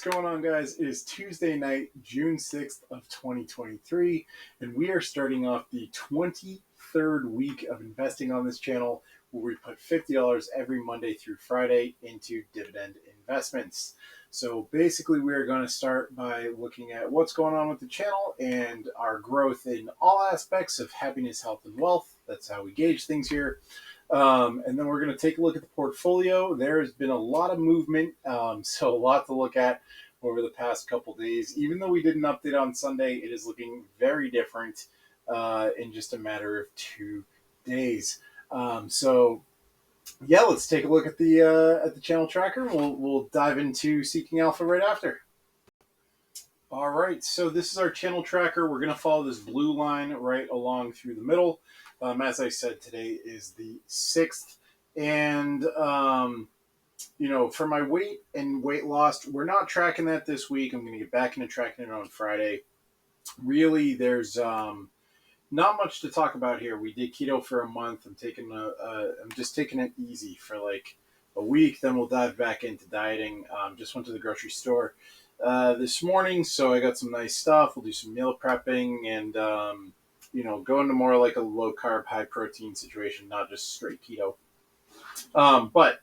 going on, guys? It is Tuesday night, June 6th of 2023, and we are starting off the 23rd week of investing on this channel, where we put $50 every Monday through Friday into dividend investments. So basically, we are going to start by looking at what's going on with the channel and our growth in all aspects of happiness, health, and wealth. That's how we gauge things here. And then we're going to take a look at the portfolio. There has been a lot of movement, so a lot to look at over the past couple days. Even though we did an update on Sunday, it is looking very different in just a matter of 2 days. Yeah, let's take a look at the channel tracker. We'll dive into Seeking Alpha right after. All right, so this is our channel tracker. We're going to follow this blue line right along through the middle. As I said, today is the 6th. And, for my weight and weight loss, we're not tracking that this week. I'm going to get back into tracking it on Friday. Really, there's not much to talk about here. We did keto for a month. I'm just taking it easy for like a week. Then we'll dive back into dieting. Just went to the grocery store this morning, so I got some nice stuff. We'll do some meal prepping and go into more like a low carb, high protein situation, not just straight keto. But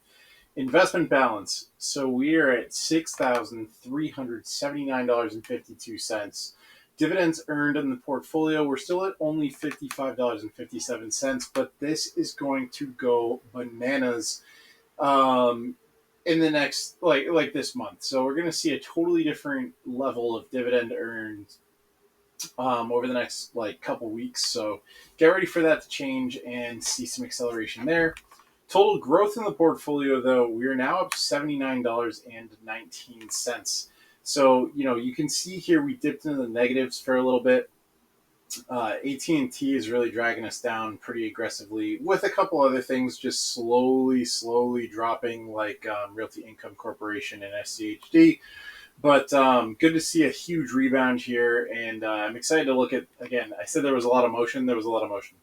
investment balance. So we are at $6,379.52. Dividends earned in the portfolio, we're still at only $55.57, but this is going to go bananas in the next like this month. So we're going to see a totally different level of dividend earned over the next couple weeks. So get ready for that to change and see some acceleration there. Total growth in the portfolio, though, we are now up to $79.19. So, you can see here we dipped into the negatives for a little bit. AT&T is really dragging us down pretty aggressively, with a couple other things just slowly dropping, like Realty Income Corporation and SCHD. But good to see a huge rebound here, and I'm excited to look at, again, I said there was a lot of motion. There was a lot of motion.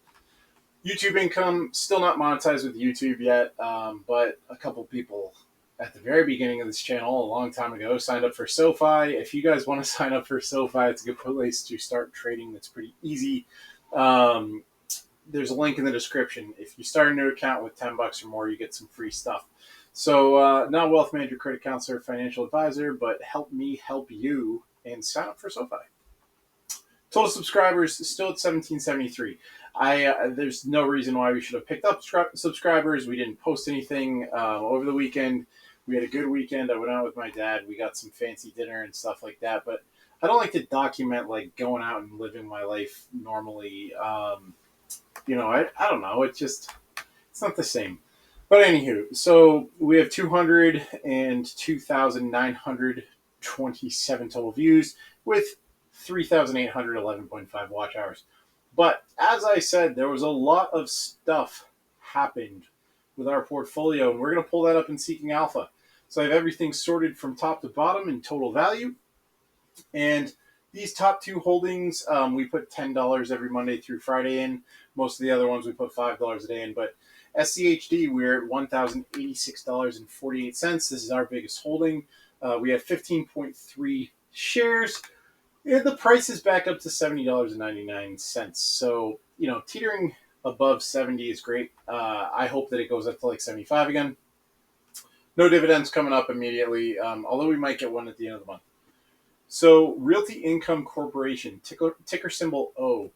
YouTube income, still not monetized with YouTube yet, but a couple people at the very beginning of this channel, a long time ago, signed up for Sofi. If you guys want to sign up for Sofi, it's a good place to start trading. That's pretty easy. There's a link in the description. If you start a new account with $10 or more, you get some free stuff. So not wealth manager, credit counselor, financial advisor, but help me help you and sign up for Sofi. Total subscribers still at 1773. There's no reason why we should have picked up subscribers. We didn't post anything over the weekend. We had a good weekend. I went out with my dad. We got some fancy dinner and stuff like that. But I don't like to document going out and living my life normally. I don't know. It's not the same. But anywho, so we have 202,927 total views with 3,811.5 watch hours. But as I said, there was a lot of stuff happened with our portfolio, and we're going to pull that up in Seeking Alpha. So I have everything sorted from top to bottom in total value. And these top two holdings, we put $10 every Monday through Friday in. Most of the other ones we put $5 a day in. But SCHD, we're at $1,086.48. This is our biggest holding. We have 15.3 shares. Yeah, the price is back up to $70.99. So, teetering above 70 is great. I hope that it goes up to 75 again. No dividends coming up immediately, although we might get one at the end of the month. So, Realty Income Corporation, ticker symbol O.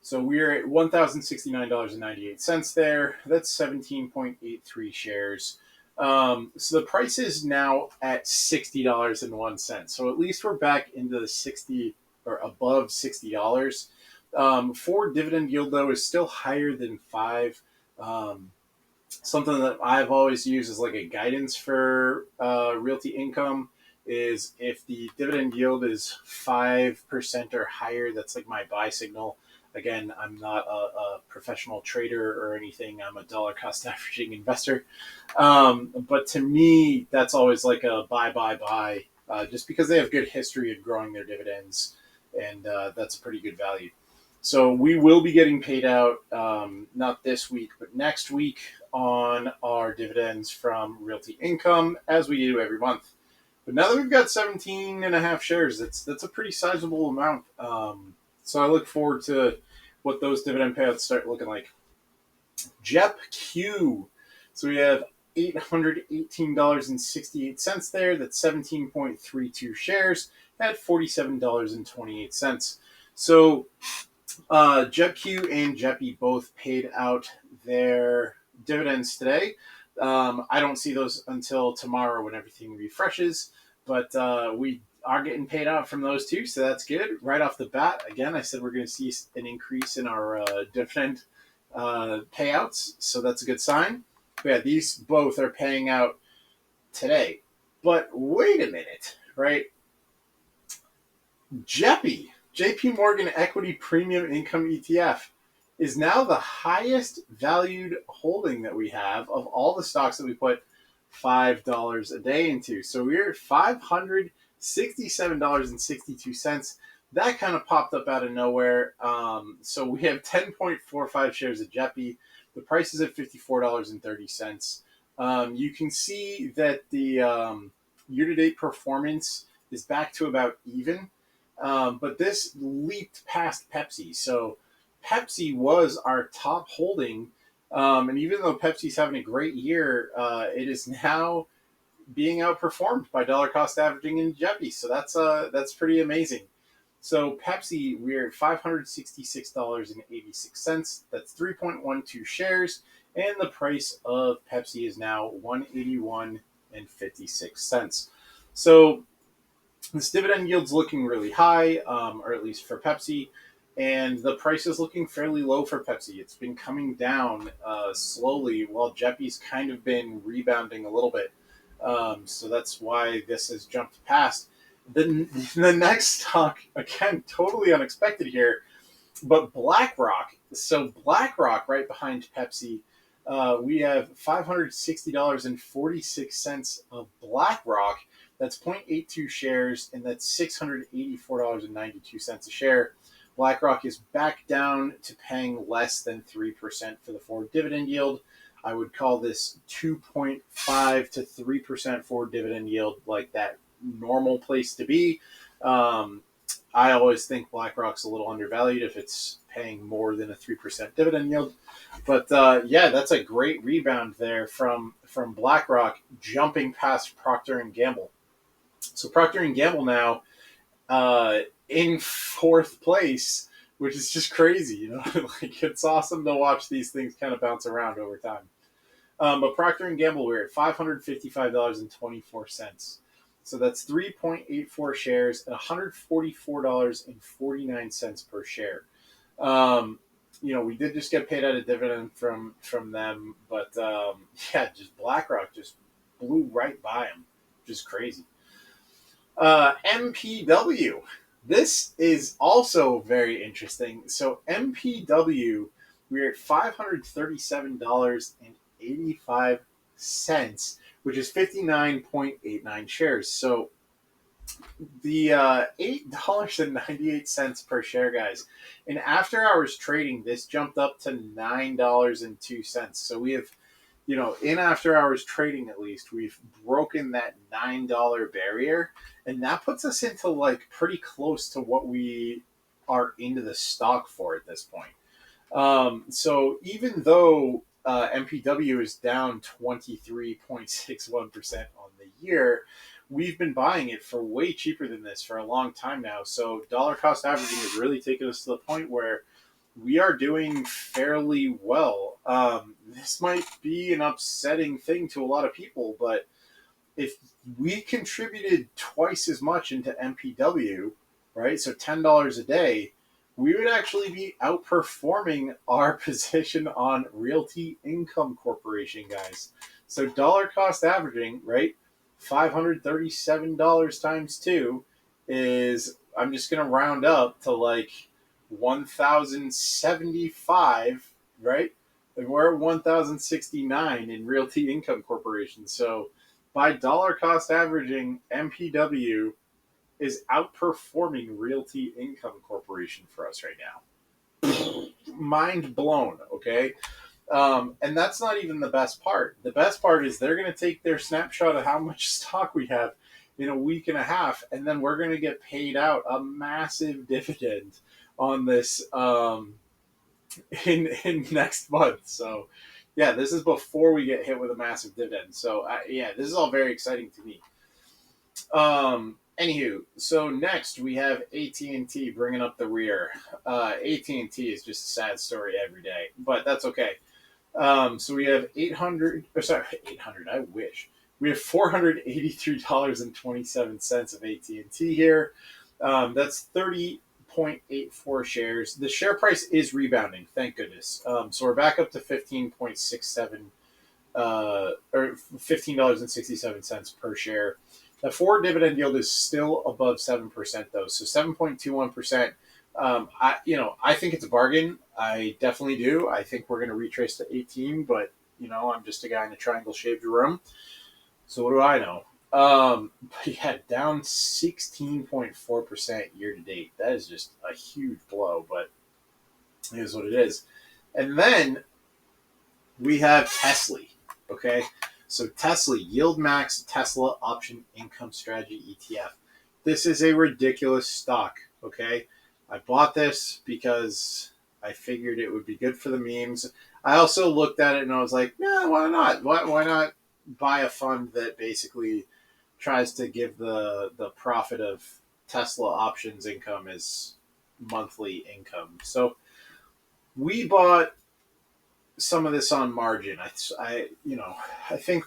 So, we're at $1,069.98 there. That's 17.83 shares. So the price is now at $60.01. So at least we're back into the 60 or above $60. For dividend yield, though, is still higher than 5. Something that I've always used as a guidance for Realty Income is if the dividend yield is 5% or higher, that's my buy signal. Again, I'm not a professional trader or anything. I'm a dollar cost averaging investor. But to me, that's always a buy, just because they have good history of growing their dividends, and that's a pretty good value. So we will be getting paid out, not this week, but next week on our dividends from Realty Income, as we do every month. But now that we've got 17 and a half shares, that's a pretty sizable amount. So I look forward to what those dividend payouts start looking like. JEPQ. So we have $818.68 there. That's 17.32 shares at $47.28. So JEPQ and JEPI both paid out their dividends today. I don't see those until tomorrow when everything refreshes, but we are getting paid out from those two, so that's good. Right off the bat, again, I said we're going to see an increase in our dividend payouts, so that's a good sign. But yeah, these both are paying out today. But wait a minute, right? JEPI, JP Morgan Equity Premium Income ETF, is now the highest valued holding that we have of all the stocks that we put $5 a day into. So we're at $567.62. That kind of popped up out of nowhere. So we have 10.45 shares of JEPI. The price is at $54.30. You can see that the year-to-date performance is back to about even. But this leaped past Pepsi. So Pepsi was our top holding. And even though Pepsi's having a great year, it is now being outperformed by dollar cost averaging in JEPI. So that's pretty amazing. So Pepsi, we're at $566.86. That's 3.12 shares. And the price of Pepsi is now $181.56. So this dividend yield's looking really high, or at least for Pepsi, and the price is looking fairly low for Pepsi. It's been coming down slowly, while JEPI's kind of been rebounding a little bit. So that's why this has jumped past. The next stock, again, totally unexpected here, but BlackRock. So BlackRock, right behind Pepsi, we have $560.46 of BlackRock. That's 0.82 shares, and that's $684.92 a share. BlackRock is back down to paying less than 3% for the forward dividend yield. I would call this 2.5 to 3% forward dividend yield, like that normal place to be. I always think BlackRock's a little undervalued if it's paying more than a 3% dividend yield. But yeah, that's a great rebound there from BlackRock, jumping past Procter & Gamble. So Procter & Gamble now in fourth place, which is just crazy. You know, like it's awesome to watch these things kind of bounce around over time. But Procter & Gamble, we're at $555.24. So that's 3.84 shares at $144.49 per share. You know, we did just get paid out a dividend from them, but yeah, just BlackRock just blew right by them, which is crazy. MPW. This is also very interesting. So MPW, we're at $537.85, which is 59.89 shares. So the $8.98 per share, guys. In after hours trading, this jumped up to $9.02. So we have, you know, in after hours trading, at least, we've broken that $9 barrier, and that puts us into like pretty close to what we are into the stock for at this point. So even though MPW is down 23.61% on the year, we've been buying it for way cheaper than this for a long time now. So dollar cost averaging has really taken us to the point where we are doing fairly well. This might be an upsetting thing to a lot of people, but if we contributed twice as much into MPW, right, so $10 a day, we would actually be outperforming our position on Realty Income Corporation, guys. So dollar cost averaging, right, $537 times 2 is, I'm just going to round up to like 1,075, right? And we're at 1,069 in Realty Income Corporation. So by dollar cost averaging, MPW is outperforming Realty Income Corporation for us right now. Mind blown, okay? And that's not even the best part. The best part is they're going to take their snapshot of how much stock we have, in a week and a half, and then we're going to get paid out a massive dividend on this in next month. So, yeah, this is before we get hit with a massive dividend. So, yeah, this is all very exciting to me. Anywho, so next we have AT&T bringing up the rear. AT&T is just a sad story every day, but that's okay. So we have 800. I wish we have $483.27 of AT&T here. That's 30.84 shares. The share price is rebounding, thank goodness. So we're back up to 15.67 or $15.67 per share. The forward dividend yield is still above 7% though, so 7.21%. I think it's a bargain. I definitely do. I think we're going to retrace to 18, but I'm just a guy in a triangle-shaped room. So what do I know? But yeah, down 16.4% year to date. That is just a huge blow, but it is what it is. And then we have Tesla. Okay, so Tesla Yield Max Tesla Option Income Strategy ETF. This is a ridiculous stock. Okay, I bought this because I figured it would be good for the memes. I also looked at it and I was like, yeah, why not? Why not buy a fund that basically tries to give the profit of Tesla options income as monthly income? So we bought some of this on margin. I think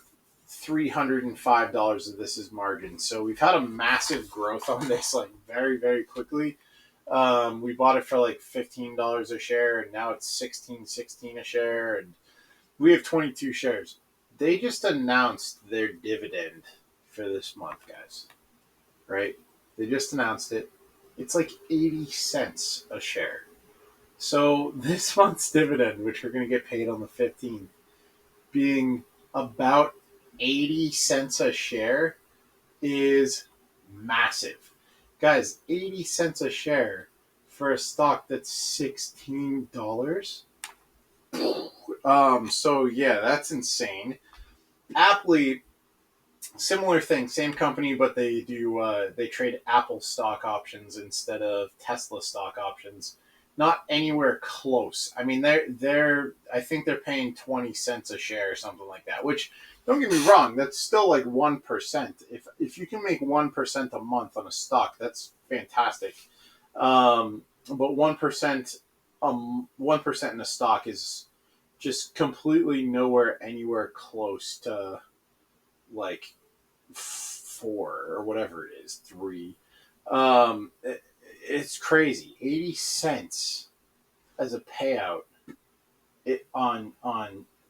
$305 of this is margin. So we've had a massive growth on this, like very, very quickly. We bought it for like $15 a share, and now it's $16.16 a share, and we have 22 shares. They just announced their dividend for this month, guys. Right? They just announced it. It's like 80 cents a share. So this month's dividend, which we're going to get paid on the 15th, being about 80 cents a share, is massive. Guys, 80 cents a share for a stock that's $16. So yeah, that's insane. Aptly, similar thing, same company, but they trade Apple stock options instead of Tesla stock options. Not anywhere close. I mean, I think they're paying 20 cents a share or something like that. Which, don't get me wrong, that's still like 1%. If you can make 1% a month on a stock, that's fantastic. But 1%, 1% in a stock is just completely nowhere anywhere close to like 4 or whatever it is, 3. It's crazy. 80 cents as a payout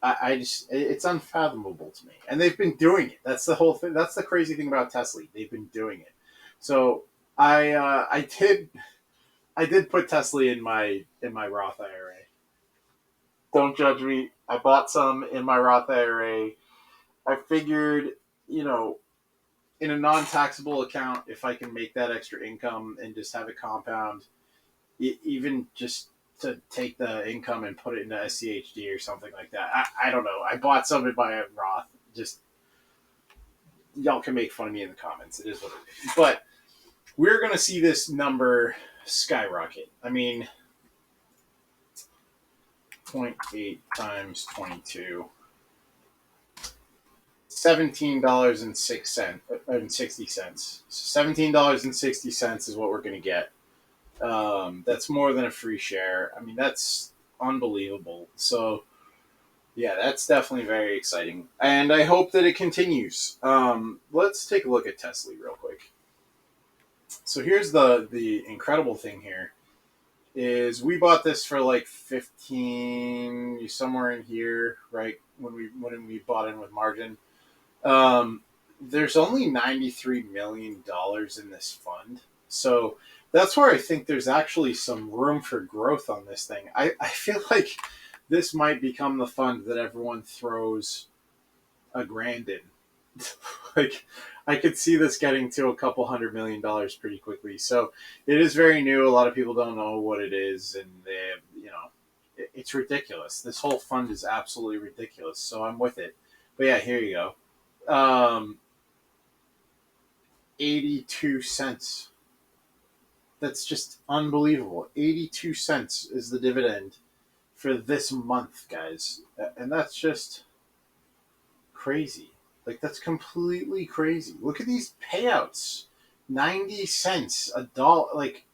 I just, it's unfathomable to me. And they've been doing it. That's the whole thing. That's the crazy thing about Tesla. They've been doing it. So I did put Tesla in my Roth IRA. Don't judge me. I bought some in my Roth IRA. I figured, you know, in a non-taxable account, if I can make that extra income and just have it compound, even just to take the income and put it into SCHD or something like that. I don't know. I bought some in my Roth. Just, y'all can make fun of me in the comments. It is what it is. But we're going to see this number skyrocket. I mean, 0.8 times 22. $17.60. So $17.60 is what we're going to get. That's more than a free share. I mean, that's unbelievable. So, yeah, that's definitely very exciting. And I hope that it continues. Let's take a look at Tesla real quick. So here's the incredible thing here is we bought this for like 15, somewhere in here, right? When we bought in with margin. There's only $93 million in this fund. So that's where I think there's actually some room for growth on this thing. I feel like this might become the fund that everyone throws $1,000 in. Like, I could see this getting to a couple $100 million pretty quickly. So it is very new. A lot of people don't know what it is, and it's ridiculous. This whole fund is absolutely ridiculous. So I'm with it. But yeah, here you go. 82 cents. That's just unbelievable. 82 cents is the dividend for this month, guys. And that's just crazy. Like, that's completely crazy. Look at these payouts. 90 cents, a dollar. Like,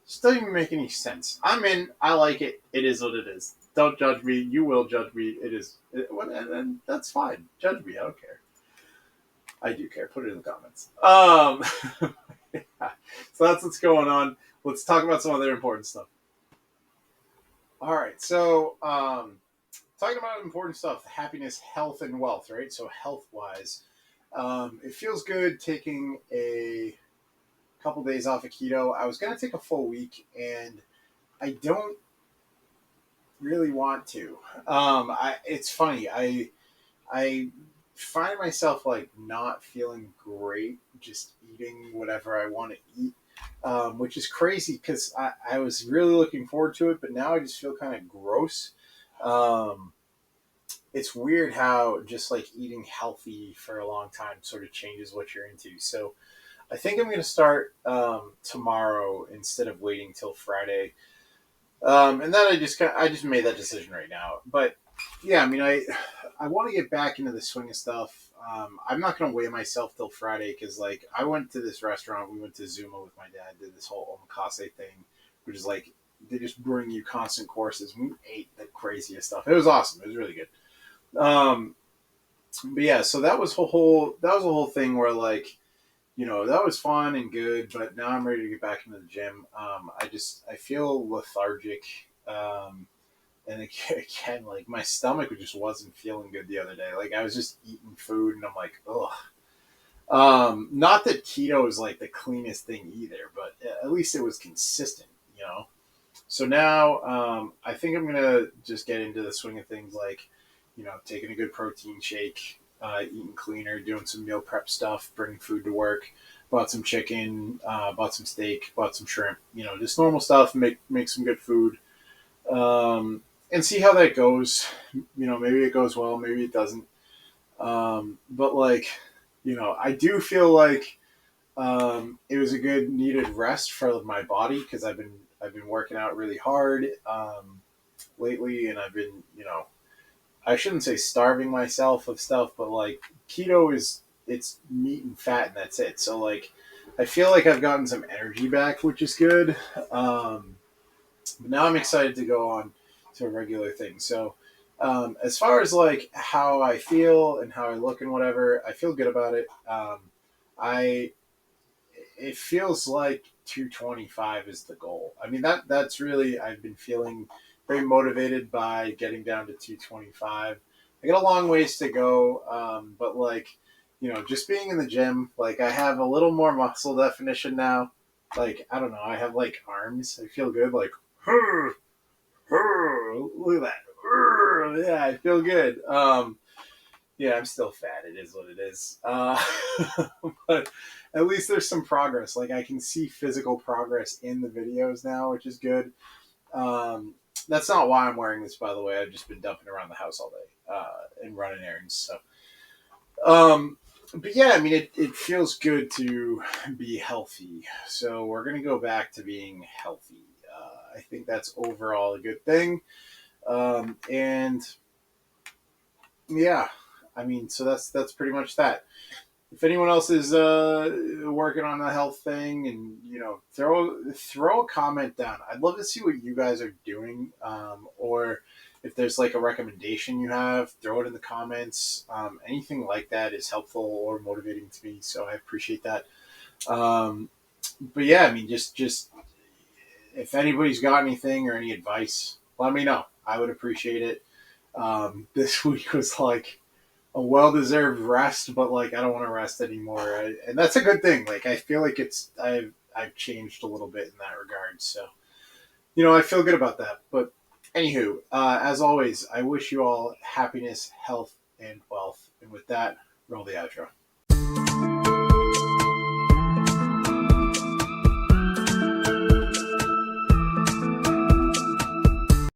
it doesn't even make any sense. I'm in. I like it. It is what it is. Don't judge me. You will judge me. It is. And that's fine. Judge me. I don't care. I do care. Put it in the comments. Yeah. So that's what's going on. Let's talk about some other important stuff. All right. So, talking about important stuff, happiness, health, and wealth, right? So, health wise, it feels good taking a couple days off of keto. I was going to take a full week, and I don't really want to. It's funny. I find myself like not feeling great just eating whatever I want to eat, which is crazy because I was really looking forward to it, but now I just feel kind of gross. Um, it's weird how just like eating healthy for a long time sort of changes what you're into. So I think I'm going to start tomorrow instead of waiting till Friday. And then I just made that decision right now. But yeah, I mean, I want to get back into the swing of stuff. I'm not going to weigh myself till Friday because like I went to this restaurant. We went to Zuma with my dad. Did this whole omakase thing, which is like they just bring you constant courses. We ate the craziest stuff. It was awesome. It was really good. Um, but yeah, so that was a whole thing where like that was fun and good, but now I'm ready to get back into the gym. I feel lethargic. And again, like my stomach just wasn't feeling good the other day. Like I was just eating food and I'm like, ugh. Not that keto is like the cleanest thing either, but at least it was consistent. So now, I think I'm gonna just get into the swing of things, like, taking a good protein shake, eating cleaner, doing some meal prep stuff, bringing food to work. Bought some chicken, bought some steak, bought some shrimp. Just normal stuff. Make some good food, and see how that goes. Maybe it goes well, maybe it doesn't. But like, I do feel like it was a good needed rest for my body because I've been working out really hard lately, and I've been I shouldn't say starving myself of stuff, but like keto is it's meat and fat and that's it. So like I feel like I've gotten some energy back, which is good. But now I'm excited to go on to a regular thing. So as far as like how I feel and how I look and whatever, I feel good about it. I It feels like 225 is the goal. I mean that's really I've been feeling very motivated by getting down to 225. I got a long ways to go, but like just being in the gym, like I have a little more muscle definition now. Like I don't know, I have like arms. I feel good. Like look at that. Yeah, I feel good. Yeah, I'm still fat. It is what it is. But at least there's some progress. Like I can see physical progress in the videos now, which is good. That's not why I'm wearing this, by the way. I've just been dumping around the house all day and running errands. So, but yeah, I mean, it feels good to be healthy. So we're gonna go back to being healthy. I think that's overall a good thing. And yeah, I mean, so that's pretty much that. If anyone else is working on the health thing, and throw a comment down. I'd love to see what you guys are doing, or if there's like a recommendation you have, throw it in the comments. Anything like that is helpful or motivating to me, so I appreciate that. Um, but yeah, I mean, just if anybody's got anything or any advice, let me know. I would appreciate it. This week was like a well-deserved rest, but like I don't want to rest anymore, and that's a good thing. Like I feel like I've changed a little bit in that regard, so I feel good about that. But anywho, as always, I wish you all happiness, health, and wealth. And with that, roll the outro.